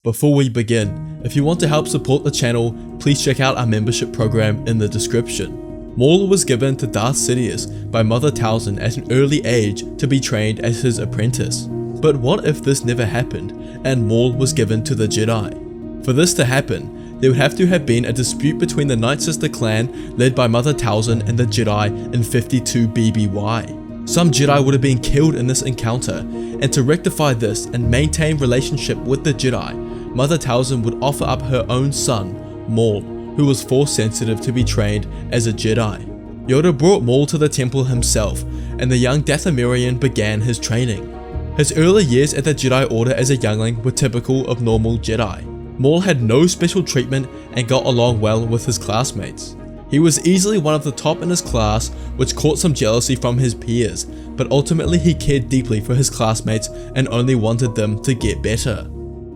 Before we begin, if you want to help support the channel, please check out our membership program in the description. Maul was given to Darth Sidious by Mother Talzin at an early age to be trained as his apprentice. But what if this never happened and Maul was given to the Jedi? For this to happen, there would have to have been a dispute between the Night Sister clan led by Mother Talzin and the Jedi in 52 BBY. Some Jedi would have been killed in this encounter, and to rectify this and maintain relationship with the Jedi, Mother Talzin would offer up her own son, Maul, who was Force sensitive to be trained as a Jedi. Yoda brought Maul to the temple himself, and the young Dathomirian began his training. His early years at the Jedi Order as a youngling were typical of normal Jedi. Maul had no special treatment and got along well with his classmates. He was easily one of the top in his class, which caught some jealousy from his peers, but ultimately he cared deeply for his classmates and only wanted them to get better.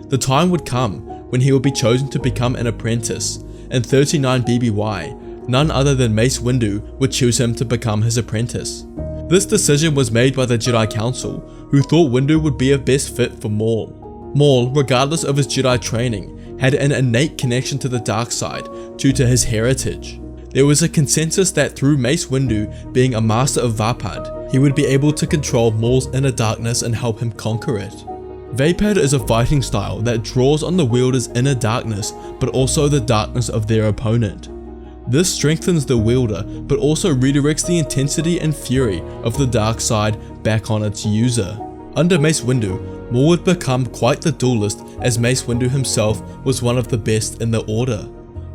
The time would come when he would be chosen to become an apprentice. In 39 BBY, none other than Mace Windu would choose him to become his apprentice. This decision was made by the Jedi Council, who thought Windu would be a best fit for Maul. Maul, regardless of his Jedi training, had an innate connection to the dark side due to his heritage. There was a consensus that through Mace Windu being a master of Vapad, he would be able to control Maul's inner darkness and help him conquer it. Vapad is a fighting style that draws on the wielder's inner darkness, but also the darkness of their opponent. This strengthens the wielder, but also redirects the intensity and fury of the dark side back on its user. Under Mace Windu, Maul would become quite the duelist, as Mace Windu himself was one of the best in the Order.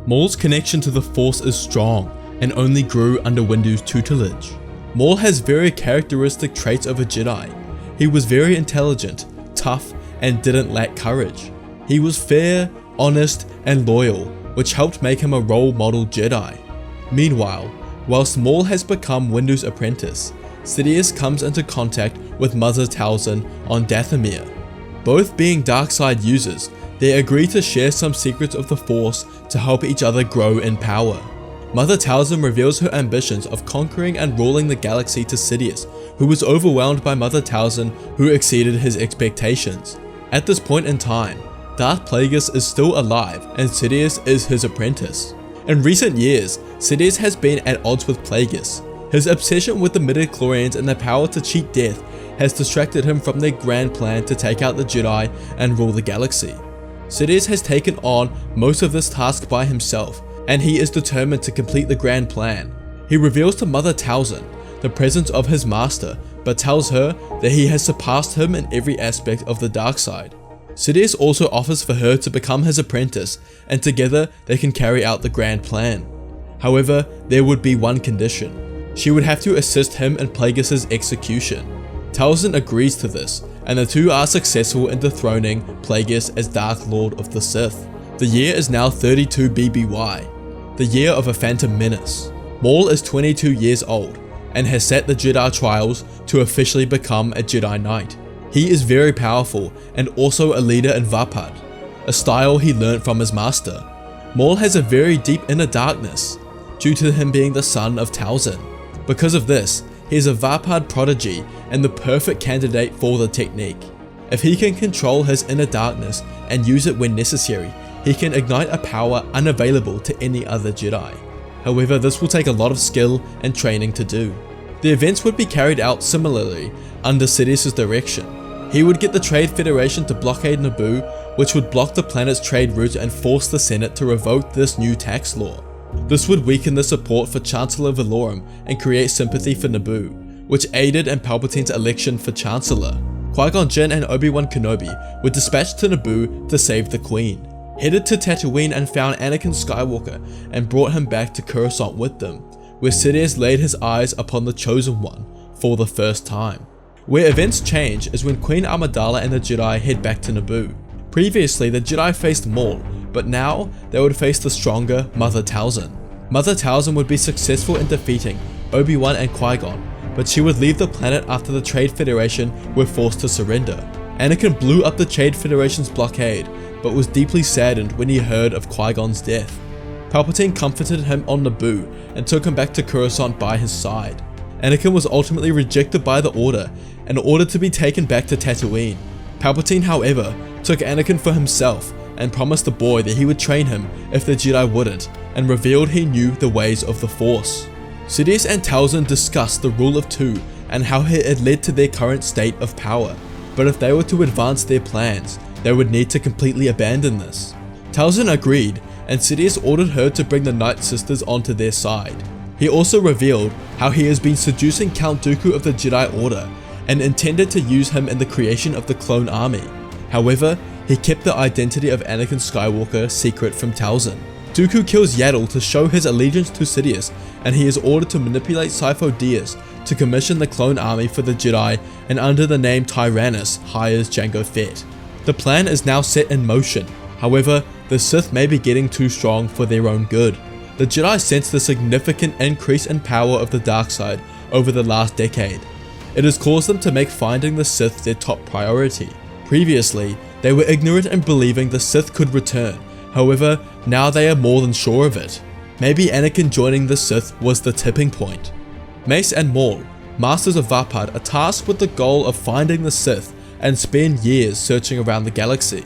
Maul's connection to the Force is strong, and only grew under Windu's tutelage. Maul has very characteristic traits of a Jedi. He was very intelligent, tough, and didn't lack courage. He was fair, honest, and loyal, which helped make him a role model Jedi. Meanwhile, whilst Maul has become Windu's apprentice, Sidious comes into contact with Mother Talzin on Dathomir. Both being dark side users, they agree to share some secrets of the Force to help each other grow in power. Mother Talzin reveals her ambitions of conquering and ruling the galaxy to Sidious, who was overwhelmed by Mother Talzin, who exceeded his expectations. At this point in time, Darth Plagueis is still alive and Sidious is his apprentice. In recent years, Sidious has been at odds with Plagueis. His obsession with the midichlorians and their power to cheat death has distracted him from their grand plan to take out the Jedi and rule the galaxy. Sidious has taken on most of this task by himself, and he is determined to complete the grand plan. He reveals to Mother Talzin the presence of his master, but tells her that he has surpassed him in every aspect of the dark side. Sidious also offers for her to become his apprentice, and together they can carry out the grand plan. However, there would be one condition. She would have to assist him in Plagueis' execution. Talzin agrees to this, and the two are successful in dethroning Plagueis as Dark Lord of the Sith. The year is now 32 BBY, the year of a Phantom Menace. Maul is 22 years old, and has sat the Jedi trials to officially become a Jedi Knight. He is very powerful and also a leader in Vapad, a style he learnt from his master. Maul has a very deep inner darkness, due to him being the son of Talzin. Because of this, he is a Vapad prodigy and the perfect candidate for the technique. If he can control his inner darkness and use it when necessary, he can ignite a power unavailable to any other Jedi. However, this will take a lot of skill and training to do. The events would be carried out similarly under Sidious' direction. He would get the Trade Federation to blockade Naboo, which would block the planet's trade route and force the Senate to revoke this new tax law. This would weaken the support for Chancellor Valorum and create sympathy for Naboo, which aided in Palpatine's election for Chancellor. Qui-Gon Jinn and Obi-Wan Kenobi were dispatched to Naboo to save the Queen, headed to Tatooine and found Anakin Skywalker and brought him back to Coruscant with them, where Sidious laid his eyes upon the Chosen One for the first time. Where events change is when Queen Amidala and the Jedi head back to Naboo. Previously, the Jedi faced Maul, but now they would face the stronger Mother Talzin. Mother Talzin would be successful in defeating Obi-Wan and Qui-Gon, but she would leave the planet after the Trade Federation were forced to surrender. Anakin blew up the Trade Federation's blockade, but was deeply saddened when he heard of Qui-Gon's death. Palpatine comforted him on Naboo and took him back to Coruscant by his side. Anakin was ultimately rejected by the Order and ordered to be taken back to Tatooine. Palpatine, however, took Anakin for himself and promised the boy that he would train him if the Jedi wouldn't, and revealed he knew the ways of the Force. Sidious and Talzin discussed the rule of two and how it had led to their current state of power, but if they were to advance their plans, they would need to completely abandon this. Talzin agreed, and Sidious ordered her to bring the Night Sisters onto their side. He also revealed how he has been seducing Count Dooku of the Jedi Order and intended to use him in the creation of the clone army. However, he kept the identity of Anakin Skywalker secret from Talzin. Dooku kills Yaddle to show his allegiance to Sidious, and he is ordered to manipulate Sifo Dyas to commission the clone army for the Jedi, and under the name Tyrannus hires Jango Fett. The plan is now set in motion. However, the Sith may be getting too strong for their own good. The Jedi sense the significant increase in power of the dark side over the last decade. It has caused them to make finding the Sith their top priority. Previously, they were ignorant in believing the Sith could return. However, now they are more than sure of it. Maybe Anakin joining the Sith was the tipping point. Mace and Maul, Masters of Vapad, are tasked with the goal of finding the Sith and spend years searching around the galaxy.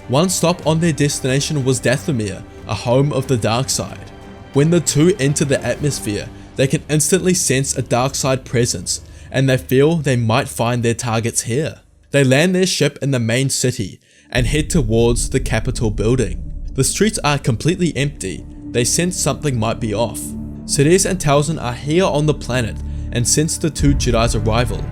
One stop on their destination was Dathomir, a home of the dark side. When the two enter the atmosphere, they can instantly sense a dark side presence, and they feel they might find their targets here. They land their ship in the main city and head towards the Capitol building. The streets are completely empty. They sense something might be off. Sidious and Talzin are here on the planet and sense the two Jedi's arrival.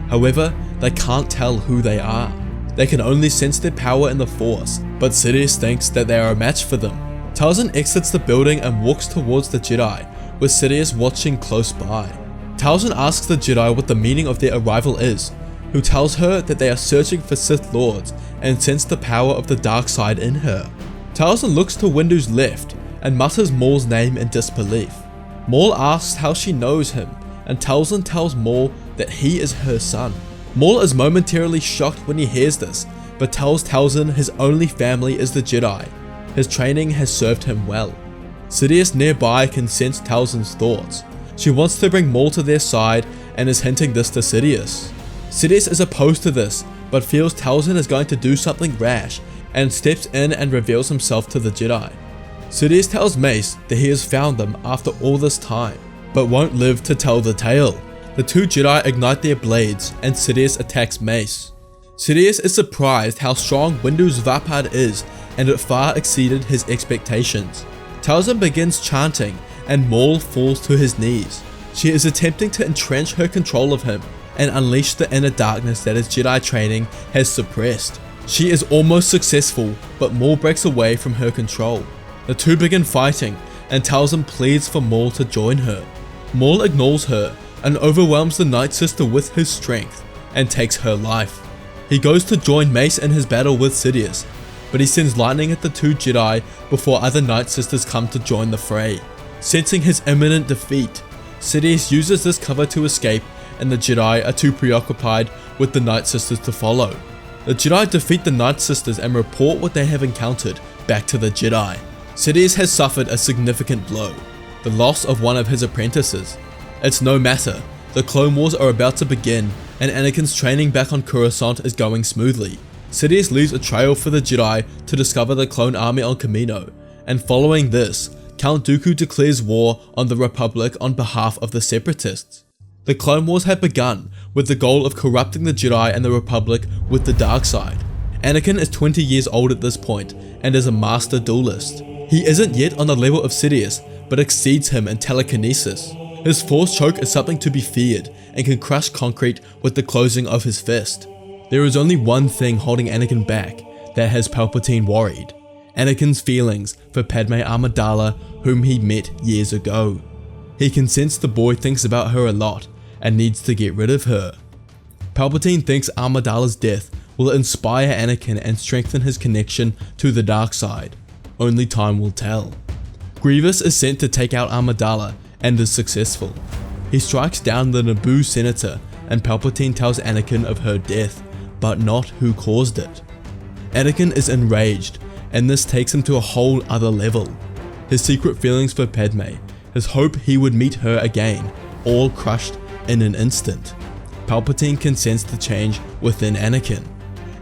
However, they can't tell who they are. They can only sense their power in the Force, but Sidious thinks that they are a match for them. Talzin exits the building and walks towards the Jedi, with Sidious watching close by. Talzin asks the Jedi what the meaning of their arrival is, who tells her that they are searching for Sith Lords and sense the power of the dark side in her. Talzin looks to Windu's left and mutters Maul's name in disbelief. Maul asks how she knows him, and Talzin tells Maul that he is her son. Maul is momentarily shocked when he hears this, but tells Talzin his only family is the Jedi. His training has served him well. Sidious nearby can sense Talzin's thoughts. She wants to bring Maul to their side and is hinting this to Sidious. Sidious is opposed to this, but feels Talzin is going to do something rash and steps in and reveals himself to the Jedi. Sidious tells Mace that he has found them after all this time, but won't live to tell the tale. The two Jedi ignite their blades and Sidious attacks Mace. Sidious is surprised how strong Windu's Vapad is, and it far exceeded his expectations. Talzin begins chanting and Maul falls to his knees. She is attempting to entrench her control of him and unleash the inner darkness that his Jedi training has suppressed. She is almost successful, but Maul breaks away from her control. The two begin fighting, and Talzin pleads for Maul to join her. Maul ignores her and overwhelms the Night Sister with his strength and takes her life. He goes to join Mace in his battle with Sidious, but he sends lightning at the two Jedi before other Night Sisters come to join the fray. Sensing his imminent defeat, Sidious uses this cover to escape, and the Jedi are too preoccupied with the Night Sisters to follow. The Jedi defeat the Night Sisters and report what they have encountered back to the Jedi. Sidious has suffered a significant blow, the loss of one of his apprentices. It's no matter, the Clone Wars are about to begin, and Anakin's training back on Coruscant is going smoothly. Sidious leaves a trail for the Jedi to discover the clone army on Kamino, and following this, Count Dooku declares war on the Republic on behalf of the Separatists. The Clone Wars have begun, with the goal of corrupting the Jedi and the Republic with the dark side. Anakin is 20 years old at this point, and is a master duelist. He isn't yet on the level of Sidious, but exceeds him in telekinesis. His Force choke is something to be feared, and can crush concrete with the closing of his fist. There is only one thing holding Anakin back that has Palpatine worried: Anakin's feelings for Padme Amidala, whom he met years ago. He can sense the boy thinks about her a lot, and needs to get rid of her. Palpatine thinks Amidala's death will inspire Anakin and strengthen his connection to the dark side. Only time will tell. Grievous is sent to take out Amidala and is successful. He strikes down the Naboo senator, and Palpatine tells Anakin of her death, but not who caused it. Anakin is enraged, and this takes him to a whole other level. His secret feelings for Padme, his hope he would meet her again, all crushed in an instant. Palpatine can sense the change within Anakin.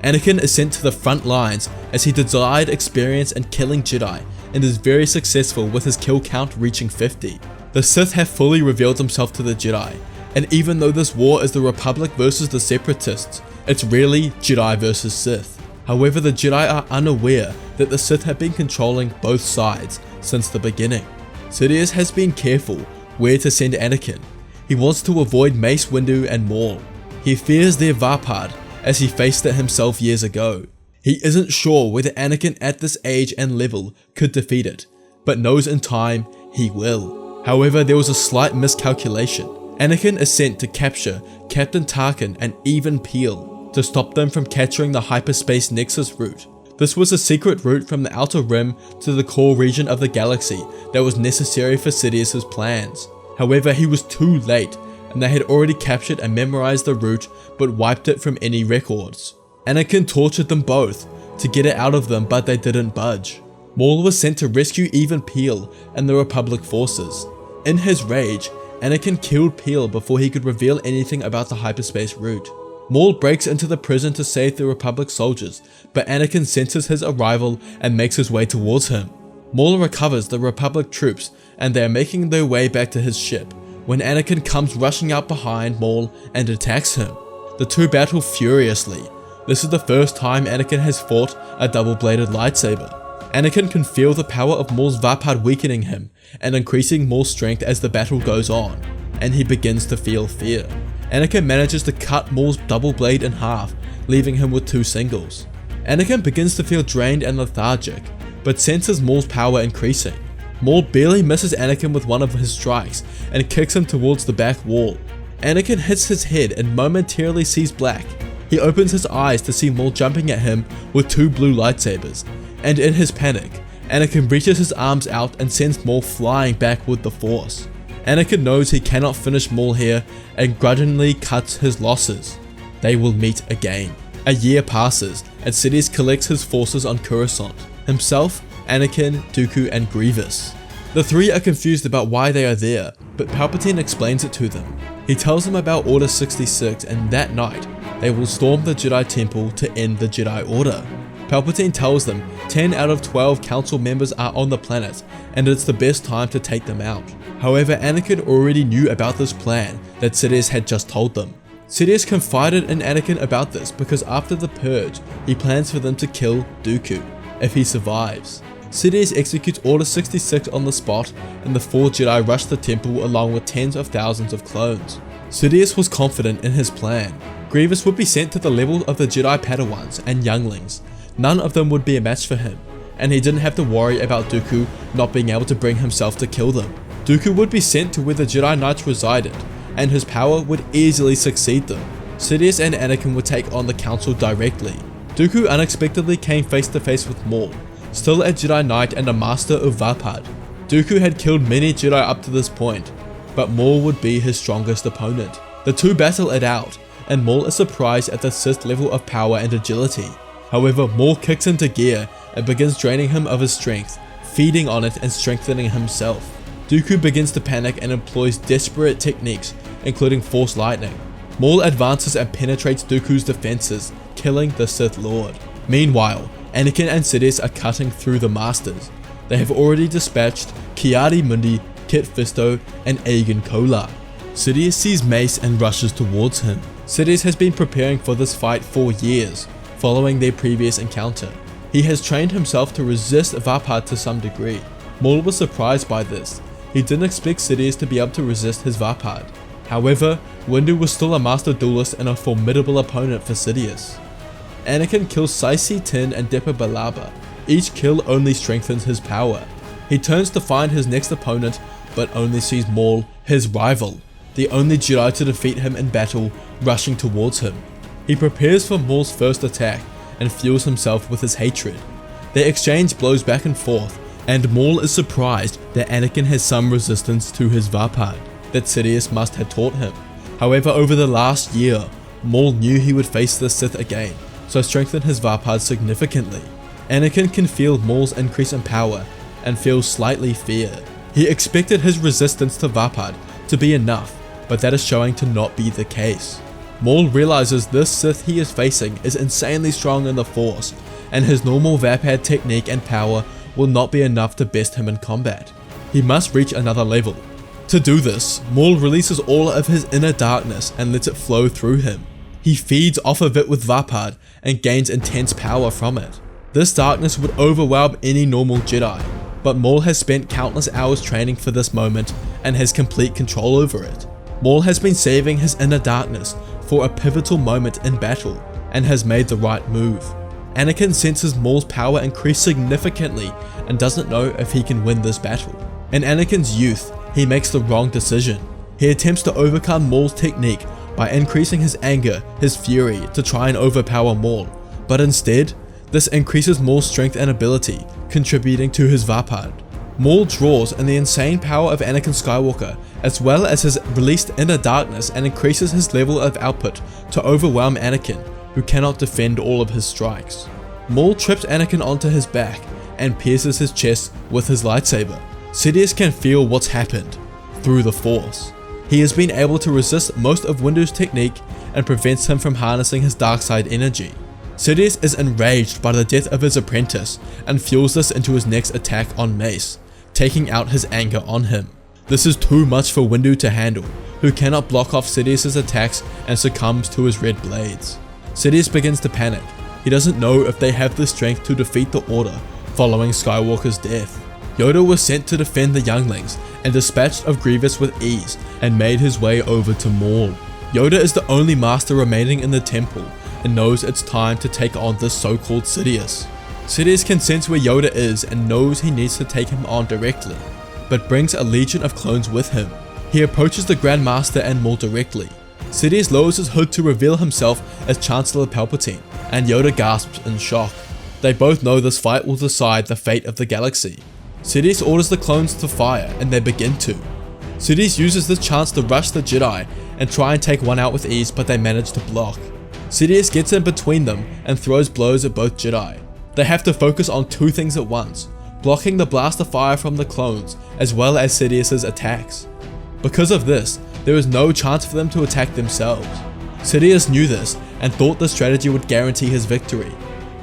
Anakin is sent to the front lines as he desired experience and killing Jedi and is very successful with his kill count reaching 50. The Sith have fully revealed themselves to the Jedi, and even though this war is the Republic versus the Separatists, it's really Jedi versus Sith. However, the Jedi are unaware that the Sith have been controlling both sides since the beginning. Sidious has been careful where to send Anakin. He wants to avoid Mace Windu and Maul. He fears their Vapad as he faced it himself years ago. He isn't sure whether Anakin at this age and level could defeat it, but knows in time he will. However, there was a slight miscalculation. Anakin is sent to capture Captain Tarkin and even Peel to stop them from capturing the hyperspace nexus route. This was a secret route from the outer rim to the core region of the galaxy that was necessary for Sidious's plans. However, he was too late, and they had already captured and memorized the route but wiped it from any records. Anakin tortured them both to get it out of them, but they didn't budge. Maul was sent to rescue even Peel and the Republic forces. In his rage, Anakin killed Peel before he could reveal anything about the hyperspace route. Maul breaks into the prison to save the Republic soldiers, but Anakin senses his arrival and makes his way towards him. Maul recovers the Republic troops and they are making their way back to his ship when Anakin comes rushing out behind Maul and attacks him. The two battle furiously. This is the first time Anakin has fought a double-bladed lightsaber. Anakin can feel the power of Maul's Vapad weakening him and increasing Maul's strength as the battle goes on, and he begins to feel fear. Anakin manages to cut Maul's double blade in half, leaving him with two singles. Anakin begins to feel drained and lethargic, but senses Maul's power increasing. Maul barely misses Anakin with one of his strikes and kicks him towards the back wall. Anakin hits his head and momentarily sees black. He opens his eyes to see Maul jumping at him with two blue lightsabers, and in his panic, Anakin reaches his arms out and sends Maul flying back with the Force. Anakin knows he cannot finish Maul here and grudgingly cuts his losses. They will meet again. A year passes and Sidious collects his forces on Coruscant. Himself, Anakin, Dooku and Grievous. The three are confused about why they are there, but Palpatine explains it to them. He tells them about Order 66 and that night, they will storm the Jedi Temple to end the Jedi Order. Palpatine tells them 10 out of 12 council members are on the planet and it's the best time to take them out. However, Anakin already knew about this plan that Sidious had just told them. Sidious confided in Anakin about this because after the purge, he plans for them to kill Dooku if he survives. Sidious executes Order 66 on the spot and the 4 Jedi rush the temple along with tens of thousands of clones. Sidious was confident in his plan. Grievous would be sent to the level of the Jedi Padawans and younglings. None of them would be a match for him, and he didn't have to worry about Dooku not being able to bring himself to kill them. Dooku would be sent to where the Jedi Knights resided, and his power would easily succeed them. Sidious and Anakin would take on the Council directly. Dooku unexpectedly came face to face with Maul, still a Jedi Knight and a master of Vapad. Dooku had killed many Jedi up to this point, but Maul would be his strongest opponent. The two battle it out, and Maul is surprised at the Sith level of power and agility. However, Maul kicks into gear and begins draining him of his strength, feeding on it and strengthening himself. Dooku begins to panic and employs desperate techniques, including Force Lightning. Maul advances and penetrates Dooku's defenses, killing the Sith Lord. Meanwhile, Anakin and Sidious are cutting through the Masters. They have already dispatched Kiadi Mundi, Kit Fisto, and Aegon Kolar. Sidious sees Mace and rushes towards him. Sidious has been preparing for this fight for years, following their previous encounter. He has trained himself to resist Vapad to some degree. Maul was surprised by this. He didn't expect Sidious to be able to resist his Vapad. However, Windu was still a master duelist and a formidable opponent for Sidious. Anakin kills Saisi Tin and Depa Billaba. Each kill only strengthens his power. He turns to find his next opponent, but only sees Maul, his rival, the only Jedi to defeat him in battle, rushing towards him. He prepares for Maul's first attack and fuels himself with his hatred. They exchange blows back and forth, and Maul is surprised that Anakin has some resistance to his Vapad that Sidious must have taught him. However, over the last year, Maul knew he would face the Sith again, so strengthened his Vapad significantly. Anakin can feel Maul's increase in power and feels slightly fear. He expected his resistance to Vapad to be enough, but that is showing to not be the case. Maul realizes this Sith he is facing is insanely strong in the Force, and his normal Vapad technique and power will not be enough to best him in combat. He must reach another level. To do this, Maul releases all of his inner darkness and lets it flow through him. He feeds off of it with Vapad and gains intense power from it. This darkness would overwhelm any normal Jedi, but Maul has spent countless hours training for this moment and has complete control over it. Maul has been saving his inner darkness for a pivotal moment in battle and has made the right move. Anakin senses Maul's power increase significantly and doesn't know if he can win this battle. In Anakin's youth, he makes the wrong decision. He attempts to overcome Maul's technique by increasing his anger, his fury, to try and overpower Maul, but instead, this increases Maul's strength and ability, contributing to his Vapad. Maul draws in the insane power of Anakin Skywalker, as well as his released inner darkness, and increases his level of output to overwhelm Anakin, who cannot defend all of his strikes. Maul trips Anakin onto his back and pierces his chest with his lightsaber. Sidious can feel what's happened through the Force. He has been able to resist most of Windu's technique and prevents him from harnessing his dark side energy. Sidious is enraged by the death of his apprentice and fuels this into his next attack on Mace, taking out his anger on him. This is too much for Windu to handle, who cannot block off Sidious's attacks and succumbs to his red blades. Sidious begins to panic. He doesn't know if they have the strength to defeat the Order following Skywalker's death. Yoda was sent to defend the younglings and dispatched of Grievous with ease and made his way over to Maul. Yoda is the only master remaining in the temple and knows it's time to take on this so-called Sidious. Sidious can sense where Yoda is and knows he needs to take him on directly, but brings a legion of clones with him. He approaches the Grand Master and Maul directly. Sidious lowers his hood to reveal himself as Chancellor Palpatine, and Yoda gasps in shock. They both know this fight will decide the fate of the galaxy. Sidious orders the clones to fire, and they begin to. Sidious uses this chance to rush the Jedi and try and take one out with ease, but they manage to block. Sidious gets in between them and throws blows at both Jedi. They have to focus on two things at once, blocking the blaster fire from the clones as well as Sidious's attacks. Because of this, there is no chance for them to attack themselves. Sidious knew this and thought the strategy would guarantee his victory,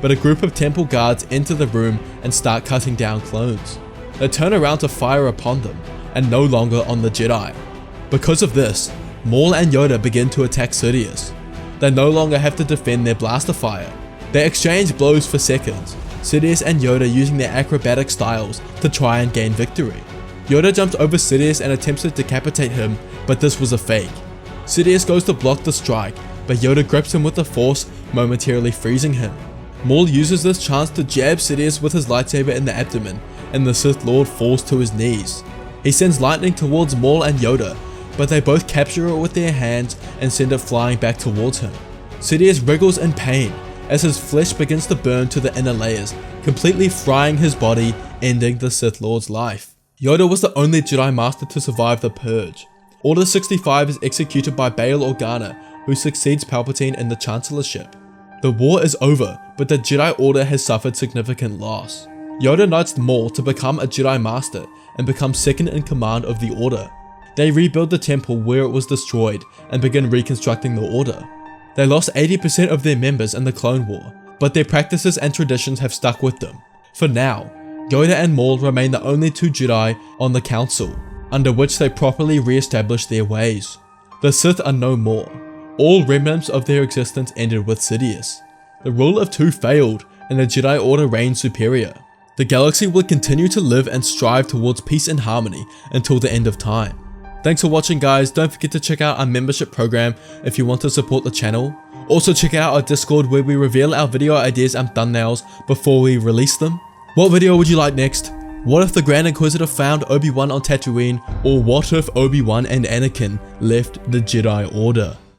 but a group of temple guards enter the room and start cutting down clones. They turn around to fire upon them and no longer on the Jedi. Because of this, Maul and Yoda begin to attack Sidious. They no longer have to defend their blaster fire. They exchange blows for seconds, Sidious and Yoda using their acrobatic styles to try and gain victory. Yoda jumps over Sidious and attempts to decapitate him, but this was a fake. Sidious goes to block the strike, but Yoda grips him with the Force, momentarily freezing him. Maul uses this chance to jab Sidious with his lightsaber in the abdomen, and the Sith Lord falls to his knees. He sends lightning towards Maul and Yoda, but they both capture it with their hands and send it flying back towards him. Sidious wriggles in pain as his flesh begins to burn to the inner layers, completely frying his body, ending the Sith Lord's life. Yoda was the only Jedi Master to survive the Purge. Order 65 is executed by Bail Organa, who succeeds Palpatine in the Chancellorship. The war is over, but the Jedi Order has suffered significant loss. Yoda knights Maul to become a Jedi Master and become second in command of the Order. They rebuild the temple where it was destroyed and begin reconstructing the Order. They lost 80% of their members in the Clone War, but their practices and traditions have stuck with them. For now, Yoda and Maul remain the only two Jedi on the Council, under which they properly re-establish their ways. The Sith are no more. All remnants of their existence ended with Sidious. The rule of two failed, and the Jedi Order reigned superior. The galaxy will continue to live and strive towards peace and harmony until the end of time. Thanks for watching, guys. Don't forget to check out our membership program if you want to support the channel. Also check out our Discord where we reveal our video ideas and thumbnails before we release them. What video would you like next? What if the Grand Inquisitor found Obi-Wan on Tatooine? Or what if Obi-Wan and Anakin left the Jedi Order?